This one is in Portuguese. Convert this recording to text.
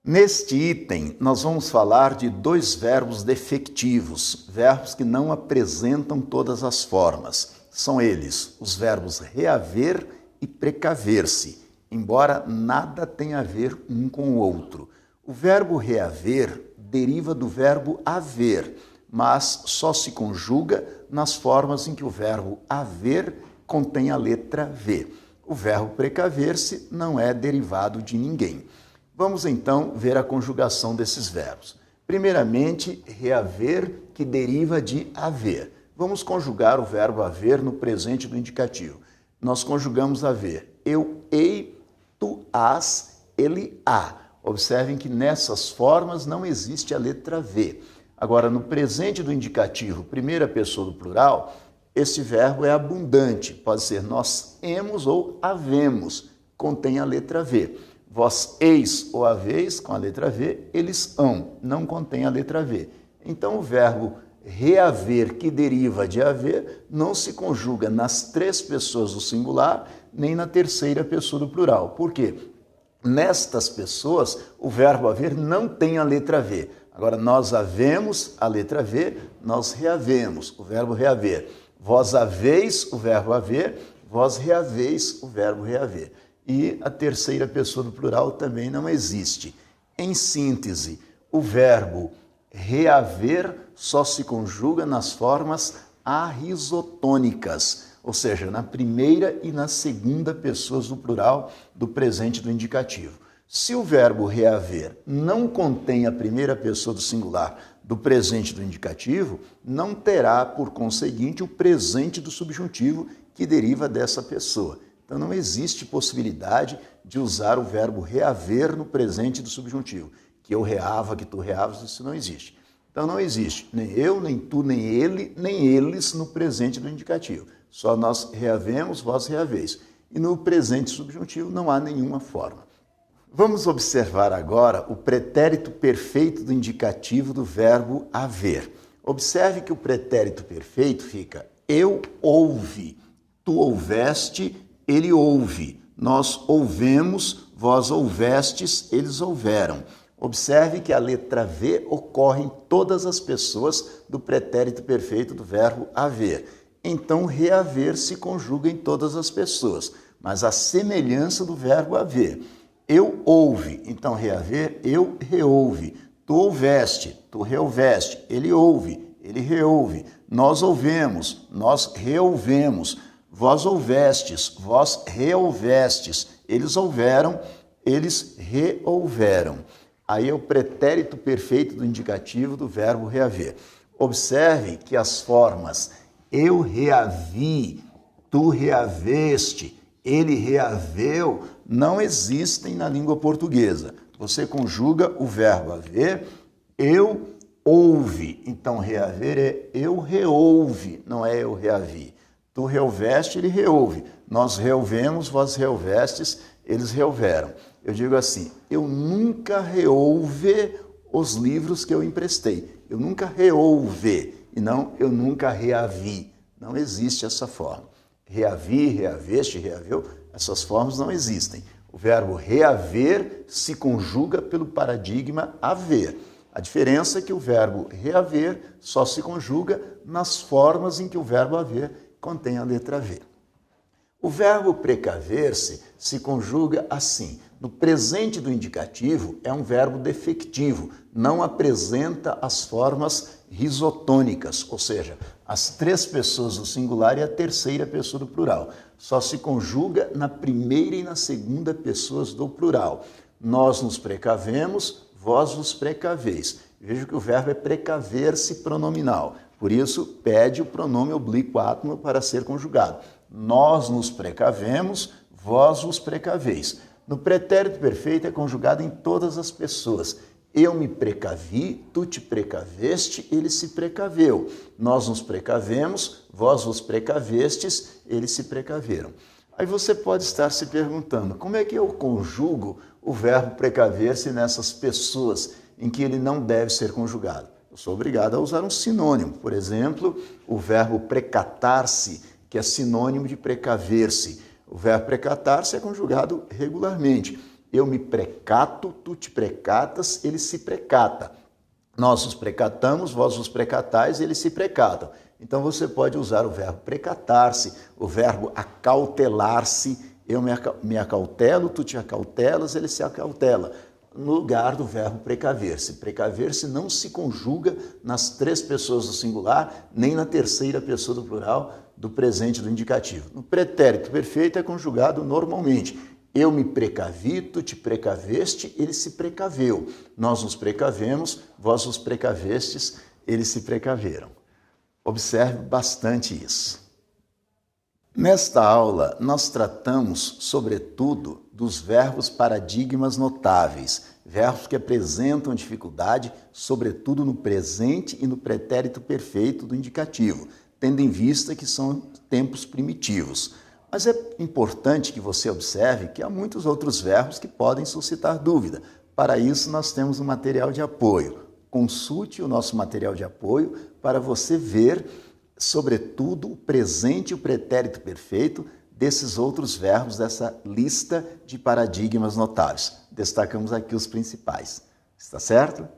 Neste item, nós vamos falar de dois verbos defectivos, verbos que não apresentam todas as formas. São eles os verbos reaver e precaver-se, embora nada tenha a ver um com o outro. O verbo reaver deriva do verbo haver, mas só se conjuga nas formas em que o verbo haver contém a letra V. O verbo precaver-se não é derivado de ninguém. Vamos então ver a conjugação desses verbos. Primeiramente, reaver, que deriva de haver. Vamos conjugar o verbo haver no presente do indicativo. Nós conjugamos haver. Eu, ei, tu, has, ele, há. Observem que nessas formas não existe a letra V. Agora, no presente do indicativo, primeira pessoa do plural, esse verbo é abundante. Pode ser nós hemos ou havemos, contém a letra V. Vós eis ou haveis, com a letra V, eles hão, não contém a letra V. Então, o verbo reaver, que deriva de haver, não se conjuga nas três pessoas do singular, nem na terceira pessoa do plural. Por quê? Nestas pessoas, o verbo haver não tem a letra V. Agora, nós havemos a letra V, nós reavemos, o verbo reaver. Vós haveis, o verbo haver, vós reaveis, o verbo reaver. E a terceira pessoa do plural também não existe. Em síntese, o verbo reaver só se conjuga nas formas arrisotônicas, ou seja, na primeira e na segunda pessoas do plural do presente do indicativo. Se o verbo reaver não contém a primeira pessoa do singular do presente do indicativo, não terá, por conseguinte, o presente do subjuntivo que deriva dessa pessoa. Então, não existe possibilidade de usar o verbo reaver no presente do subjuntivo. Que eu reava, que tu reavas, isso não existe. Então, não existe nem eu, nem tu, nem ele, nem eles no presente do indicativo. Só nós reavemos, vós reaveis. E no presente subjuntivo não há nenhuma forma. Vamos observar agora o pretérito perfeito do indicativo do verbo haver. Observe que o pretérito perfeito fica eu ouve, tu ouveste, ele ouve, nós ouvemos, vós ouvestes, eles houveram. Observe que a letra V ocorre em todas as pessoas do pretérito perfeito do verbo haver. Então, reaver se conjuga em todas as pessoas, mas a semelhança do verbo haver. Eu ouve, então reaver, eu reouve. Tu ouveste, tu reouveste, ele ouve, ele reouve. Nós ouvemos, nós reouvemos. Vós houvestes, vós reouvestes, eles houveram, eles reouveram. Aí é o pretérito perfeito do indicativo do verbo reaver. Observe que as formas eu reavi, tu reaveste, ele reaveu, não existem na língua portuguesa. Você conjuga o verbo haver, eu ouve. Então, reaver é eu reouve, não é eu reavi. Tu reouveste, ele reouve. Nós reouvemos, vós reouvestes, eles reouveram. Eu digo assim, eu nunca reouve os livros que eu emprestei. Eu nunca reouve, e não eu nunca reavi. Não existe essa forma. Reavi, reaveste, reaveu, essas formas não existem. O verbo reaver se conjuga pelo paradigma haver. A diferença é que o verbo reaver só se conjuga nas formas em que o verbo haver contém a letra V. O verbo precaver-se se conjuga assim. No presente do indicativo é um verbo defectivo, não apresenta as formas risotônicas, ou seja, as três pessoas do singular e a terceira pessoa do plural. Só se conjuga na primeira e na segunda pessoas do plural. Nós nos precavemos, vós vos precaveis. Veja que o verbo é precaver-se pronominal. Por isso, pede o pronome oblíquo átimo para ser conjugado. Nós nos precavemos, vós vos precaveis. No pretérito perfeito é conjugado em todas as pessoas. Eu me precavi, tu te precaveste, ele se precaveu. Nós nos precavemos, vós vos precavestes, eles se precaveram. Aí você pode estar se perguntando, como é que eu conjugo o verbo precaver-se nessas pessoas em que ele não deve ser conjugado? Eu sou obrigado a usar um sinônimo. Por exemplo, o verbo precatar-se, que é sinônimo de precaver-se. O verbo precatar-se é conjugado regularmente. Eu me precato, tu te precatas, ele se precata. Nós nos precatamos, vós vos precatais, eles se precatam. Então você pode usar o verbo precatar-se, o verbo acautelar-se. Eu me acautelo, tu te acautelas, ele se acautela. No lugar do verbo precaver-se. Precaver-se não se conjuga nas três pessoas do singular, nem na terceira pessoa do plural do presente do indicativo. No pretérito perfeito é conjugado normalmente. Eu me precavi, tu te precaveste, ele se precaveu. Nós nos precavemos, vós vos precavestes, eles se precaveram. Observe bastante isso. Nesta aula, nós tratamos, sobretudo, dos verbos paradigmas notáveis, verbos que apresentam dificuldade, sobretudo no presente e no pretérito perfeito do indicativo, tendo em vista que são tempos primitivos. Mas é importante que você observe que há muitos outros verbos que podem suscitar dúvida. Para isso, nós temos um material de apoio. Consulte o nosso material de apoio para você ver, sobretudo, o presente e o pretérito perfeito desses outros verbos, dessa lista de paradigmas notáveis. Destacamos aqui os principais. Está certo?